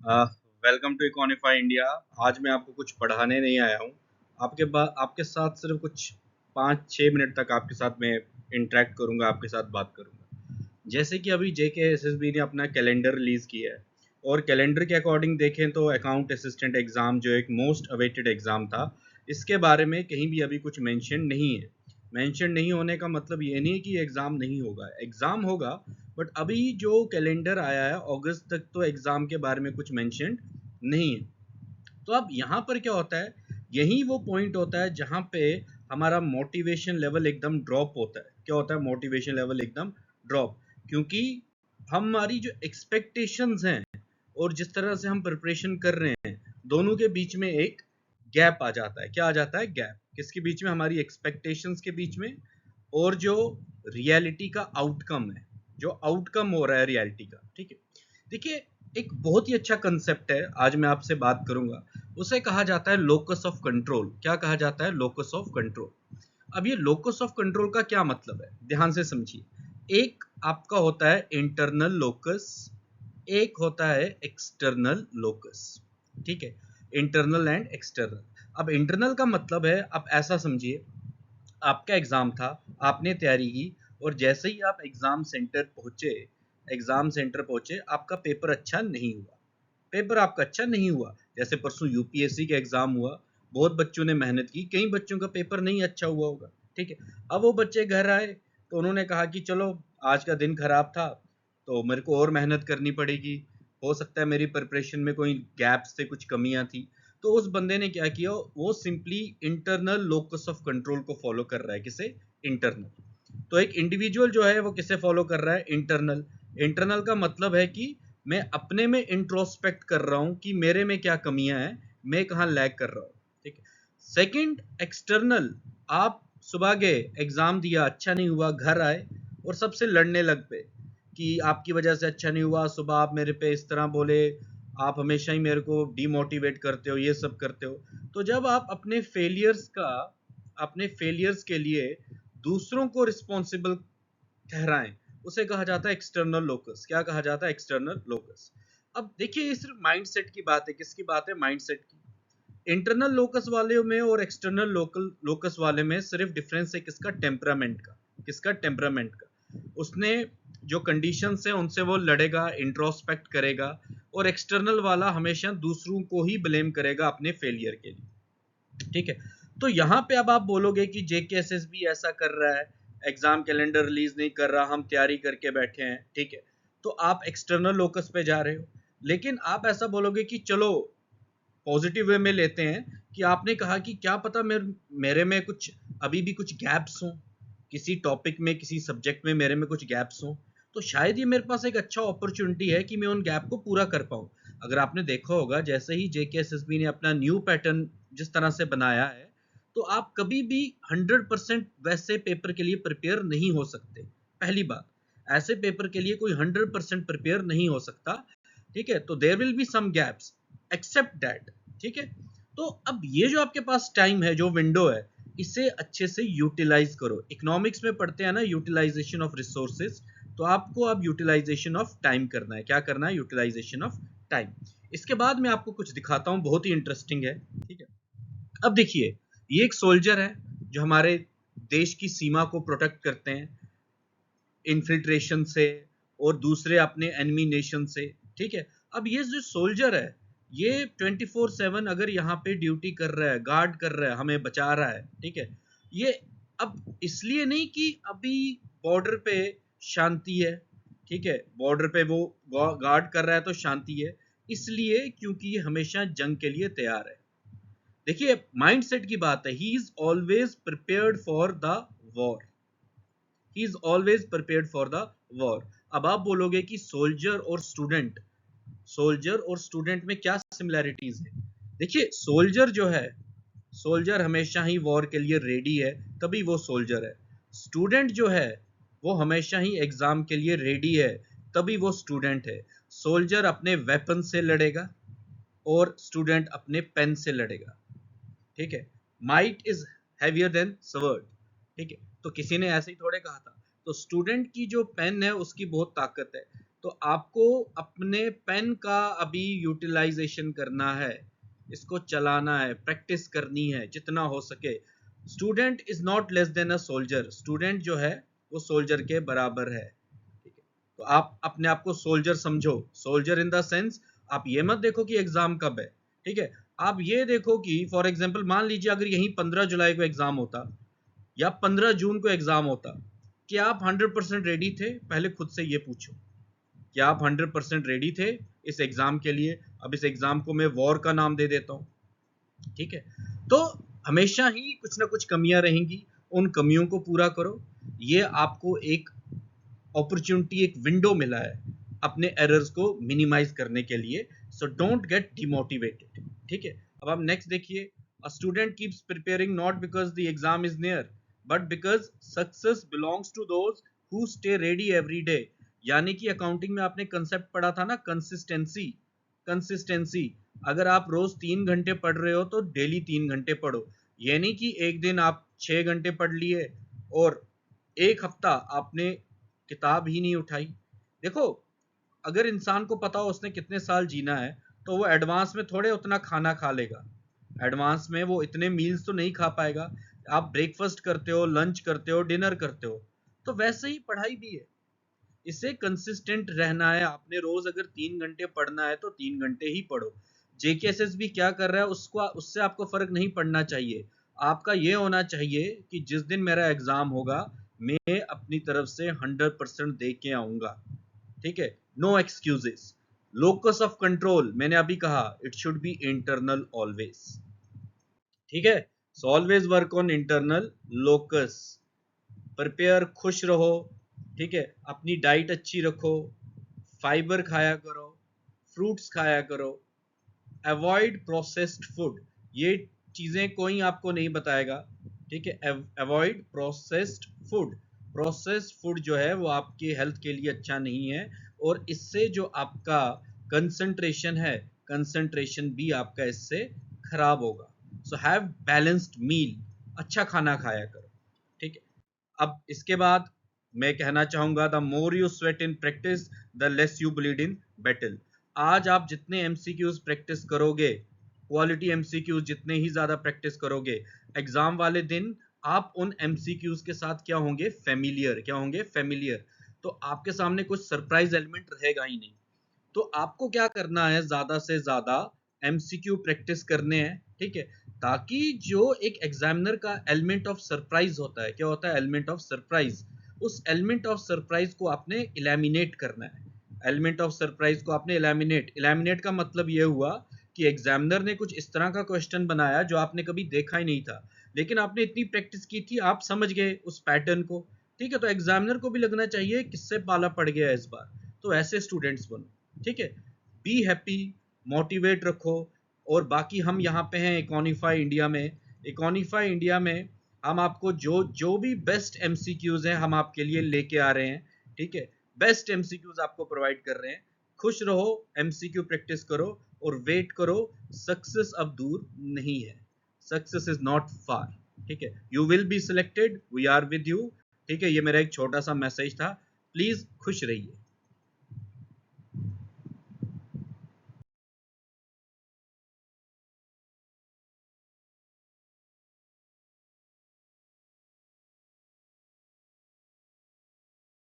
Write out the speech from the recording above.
Welcome to इकोनिफाई India. आज मैं आपको कुछ पढ़ाने नहीं आया हूँ। आपके साथ सिर्फ कुछ 5-6 मिनट तक आपके साथ मैं इंटरेक्ट करूँगा, आपके साथ बात करूँगा। जैसे कि अभी JKSSB ने अपना कैलेंडर रिलीज़ किया है और कैलेंडर के अकॉर्डिंग देखें तो अकाउंट असिस्टेंट एग्ज़ाम जो एक मोस्ट अवेटेड एग्ज़ाम था, इसके बारे में कहीं भी अभी कुछ मेंशन नहीं है। मेंशन नहीं होने का मतलब ये नहीं है कि एग्ज़ाम नहीं होगा, एग्ज़ाम होगा। बट अभी जो कैलेंडर आया है अगस्त तक, तो एग्ज़ाम के बारे में कुछ मेंशन नहीं है। तो अब यहाँ पर क्या होता है, यही वो पॉइंट होता है जहाँ पे हमारा मोटिवेशन लेवल एकदम ड्रॉप होता है। क्या होता है? मोटिवेशन लेवल एकदम ड्रॉप, क्योंकि हमारी जो एक्सपेक्टेशंस हैं और जिस तरह से हम प्रिपरेशन कर रहे हैं, दोनों के बीच में एक गैप आ जाता है। क्या आ जाता है? गैप। किसके बीच में? हमारी एक्सपेक्टेशंस के बीच में और जो रियलिटी का आउटकम है, जो आउटकम हो रहा है रियलिटी का। ठीक है, देखिए, एक बहुत ही अच्छा कंसेप्ट है, आज मैं आपसे बात करूंगा। उसे कहा जाता है लोकस ऑफ कंट्रोल। क्या कहा जाता है? Locus of control. अब ये लोकस ऑफ कंट्रोल का क्या मतलब है, ध्यान से समझिए। एक आपका होता है इंटरनल लोकस, एक होता है एक्सटर्नल लोकस। ठीक है, इंटरनल एंड एक्सटर्नल। अब इंटरनल का मतलब है, आप ऐसा समझिए, आपका एग्जाम था, आपने तैयारी की, और जैसे ही आप एग्जाम सेंटर पहुंचे, आपका पेपर अच्छा नहीं हुआ। पेपर आपका अच्छा नहीं हुआ। जैसे परसों यूपीएससी का एग्जाम हुआ, बहुत बच्चों ने मेहनत की, कई बच्चों का पेपर नहीं अच्छा हुआ होगा। ठीक है, अब वो बच्चे घर आए तो उन्होंने कहा कि चलो, आज का दिन खराब था तो मेरे को और मेहनत करनी पड़ेगी, हो सकता है मेरी प्रिपरेशन में कोई गैप्स थे, कुछ कमियां थी। तो उस बंदे ने क्या किया, वो simply internal locus of control को फॉलो कर रहा है। किसे? इंटरनल। तो एक इंडिविजुअल जो है वो किसे फॉलो कर रहा है? इंटरनल। इंटरनल का मतलब है कि मैं अपने में इंट्रोस्पेक्ट कर रहा हूं कि मेरे में क्या कमियां हैं, मैं कहाँ लैग कर रहा हूं। ठीक है। Second, external. आप सुबह गए, एग्जाम दिया, अच्छा नहीं हुआ, घर आए और सबसे लड़ने लग पे कि आपकी वजह से अच्छा नहीं हुआ, सुबह आप मेरे पे इस तरह बोले, आप हमेशा ही मेरे को डिमोटिवेट करते हो, ये सब करते हो। तो जब आप अपने फेलियर्स के लिए दूसरों को रिस्पॉन्सिबल ठहराएं, उसे कहा जाता है एक्सटर्नल लोकस। क्या कहा जाता है? External locus. अब देखिए, ये सिर्फ माइंडसेट की बात है। किसकी बात है? माइंडसेट की। इंटरनल लोकस वाले में और एक्सटर्नल लोकल लोकस वाले में सिर्फ डिफरेंस है किसका? टेम्परामेंट का। किसका? टेम्परामेंट का। उसने जो कंडीशंस है उनसे वो लड़ेगा, इंट्रोस्पेक्ट करेगा, और एक्सटर्नल वाला हमेशा दूसरों को ही ब्लेम करेगा अपने फेलियर के लिए। ठीक है, तो यहां पे अब आप बोलोगे कि JKSSB ऐसा कर रहा है, एग्जाम कैलेंडर रिलीज नहीं कर रहा, हम तैयारी करके बैठे हैं। ठीक है, तो आप एक्सटर्नल लोकस पे जा रहे हो। लेकिन आप ऐसा बोलोगे कि चलो पॉजिटिव वे में लेते हैं, कि आपने कहा कि क्या पता मेरे में कुछ अभी भी कुछ गैप्स हों, किसी टॉपिक में, किसी सब्जेक्ट में मेरे में कुछ गैप्स हों, तो शायद ये मेरे पास एक अच्छा अपॉर्चुनिटी है कि मैं उन गैप को पूरा कर पाऊं। अगर आपने देखा होगा, जैसे ही JKSSB ने अपना न्यू पैटर्न जिस तरह से बनाया है, तो आप कभी भी 100% वैसे पेपर के लिए प्रिपेयर नहीं हो सकते। पहली बात, ऐसे पेपर के लिए कोई 100% प्रिपेयर नहीं हो सकता। ठीक है, तो there will be some gaps, except that. ठीक है, तो अब ये जो आपके पास टाइम है, जो विंडो है, इसे अच्छे से यूटिलाइज करो। इकोनॉमिक्स में पढ़ते हैं ना, यूटिलाइजेशन ऑफ रिसोर्सेज। तो आपको अब यूटिलाइजेशन ऑफ टाइम करना है। क्या करना है? Utilisation of time. इसके बाद मैं आपको कुछ दिखाता हूं, बहुत ही इंटरेस्टिंग है। ठीक है, अब देखिए, ये एक सोल्जर है जो हमारे देश की सीमा को प्रोटेक्ट करते हैं इन्फिल्ट्रेशन से और दूसरे अपने एनिमी नेशन से। ठीक है, अब ये जो सोल्जर है, ये 24/7 अगर यहाँ पे ड्यूटी कर रहा है, गार्ड कर रहा है, हमें बचा रहा है। ठीक है, ये अब इसलिए नहीं कि अभी बॉर्डर पे शांति है। ठीक है, बॉर्डर पे वो गार्ड कर रहा है तो शांति है, इसलिए क्योंकि ये हमेशा जंग के लिए तैयार है। देखिए, माइंडसेट की बात है, he is always prepared for the war. He is always prepared for the war. अब आप बोलोगे कि सोल्जर और स्टूडेंट में क्या सिमिलैरिटीज है? देखिए, सोल्जर जो है, सोल्जर हमेशा ही वॉर के लिए रेडी है, तभी वो सोल्जर है। स्टूडेंट जो है, वो हमेशा ही एग्जाम के लिए रेडी है, तभी वो स्टूडेंट है। सोल्जर अपने वेपन से लड़ेगा और स्टूडेंट अपने पेन से लड़ेगा। ठीक है, might is heavier than sword. ठीक है, तो किसी ने ऐसे ही थोड़े कहा था। तो स्टूडेंट की जो पेन है उसकी बहुत ताकत है। तो आपको अपने पेन का अभी यूटिलाइजेशन करना है, इसको चलाना है, प्रैक्टिस करनी है जितना हो सके। Student is not less than a soldier, student जो है वो सोल्जर के बराबर है, ठीक है। तो आप अपने आप को सोल्जर समझो, सोल्जर इन द सेंस आप ये मत देखो कि एग्जाम कब है, ठीक है। आप ये देखो कि फॉर एग्जांपल मान लीजिए अगर यही 15 जुलाई को एग्जाम होता या 15 जून को एग्जाम होता, क्या आप 100% रेडी थे? पहले खुद से ये पूछो, क्या आप 100% रेडी थे इस एग्जाम के लिए? अब इस एग्जाम को मैं वॉर का नाम दे देता हूँ, ठीक है। तो हमेशा ही कुछ ना कुछ कमियां रहेंगी, उन कमियों को पूरा करो। ये आपको एक अपॉर्चुनिटी, एक विंडो मिला है अपने एरर्स को मिनिमाइज करने के लिए। सो डोंट गेट डिमोटिवेटेड, ठीक है। अब आप नेक्स्ट देखिए, a student keeps preparing not because the exam is near but because success belongs to those who stay ready every day. यानी कि अकाउंटिंग में आपने कंसेप्ट पढ़ा था ना, कंसिस्टेंसी। कंसिस्टेंसी, अगर आप रोज 3 घंटे पढ़ रहे हो तो डेली 3 घंटे पढ़ो। यानी कि एक दिन आप 6 घंटे पढ़ लिए और एक हफ्ता आपने किताब ही नहीं उठाई। देखो, अगर इंसान को पता हो उसने कितने साल जीना है तो वो एडवांस में थोड़े उतना खाना खा लेगा, एडवांस में वो इतने मील्स तो नहीं खा पाएगा। आप ब्रेकफास्ट करते हो, लंच करते हो, डिनर करते हो, तो वैसे ही पढ़ाई भी है। इसे कंसिस्टेंट रहना है आपने, रोज अगर 3 घंटे पढ़ना है तो 3 घंटे ही पढ़ो। जेकेएसएस भी क्या कर रहा है उसको, उससे आपको फर्क नहीं पड़ना चाहिए। आपका ये होना चाहिए कि जिस दिन मेरा एग्जाम होगा मैं अपनी तरफ से 100% दे के आऊंगा, ठीक है। No excuses. Locus of control मैंने अभी कहा, it should be internal always, ठीक है। So always work on internal locus. Prepare, खुश रहो, ठीक है। अपनी डाइट अच्छी रखो, फाइबर खाया करो, फ्रूट्स खाया करो, अवॉइड प्रोसेस्ड फूड। ये चीजें कोई आपको नहीं बताएगा, ठीक है। Avoid processed food, processed food जो है वो आपके हेल्थ के लिए अच्छा नहीं है, और इससे जो आपका कंसंट्रेशन है, कंसंट्रेशन भी आपका इससे खराब होगा। सो हैव बैलेंस्ड मील, अच्छा खाना खाया करो, ठीक है। अब इसके बाद मैं कहना चाहूंगा, the more you sweat in practice the less you bleed in battle. आज आप जितने एमसीक्यूज प्रैक्टिस करोगे, क्वालिटी एमसीक्यूज जितने ही ज्यादा प्रैक्टिस करोगे, एग्जाम वाले दिन आप उन एमसीक्यूज के साथ क्या होंगे, फेमिलियर। क्या होंगे, फेमिलियर। तो आपके सामने कुछ सरप्राइज एलिमेंट रहेगा ही नहीं। तो आपको क्या करना है, ज्यादा से ज्यादा एमसीक्यू प्रैक्टिस करने हैं, ठीक है। ताकि जो एक एग्जामिनर का एलिमेंट ऑफ सरप्राइज होता है, क्या होता है, एलिमेंट ऑफ सरप्राइज, उस एलिमेंट ऑफ सरप्राइज को आपने इलेमिनेट करना है। एलिमेंट ऑफ सरप्राइज को आपने इलेमिनेट का मतलब यह हुआ कि एग्जामिनर ने कुछ इस तरह का क्वेश्चन बनाया जो आपने कभी देखा ही नहीं था, लेकिन आपने इतनी प्रैक्टिस की थी, आप समझ गए उस पैटर्न को, ठीक है। तो एग्जामिनर को भी लगना चाहिए किससे पाला पड़ गया इस बार। तो ऐसे स्टूडेंट्स बनो, ठीक है। बी हैप्पी, मोटिवेट रखो। और बाकी हम यहाँ पे हैं इकोनिफाई इंडिया में। इकोनिफाई इंडिया में हम आपको जो जो भी बेस्ट एमसीक्यूज हैं हम आपके लिए लेके आ रहे हैं, ठीक है। बेस्ट एमसीक्यूज आपको प्रोवाइड कर रहे हैं। खुश रहो, एमसीक्यू प्रैक्टिस करो और वेट करो। सक्सेस अब दूर नहीं है, सक्सेस इज नॉट फार, ठीक है। You will be selected, we are with you, ठीक है। ये मेरा एक छोटा सा मैसेज था, प्लीज खुश रहिए।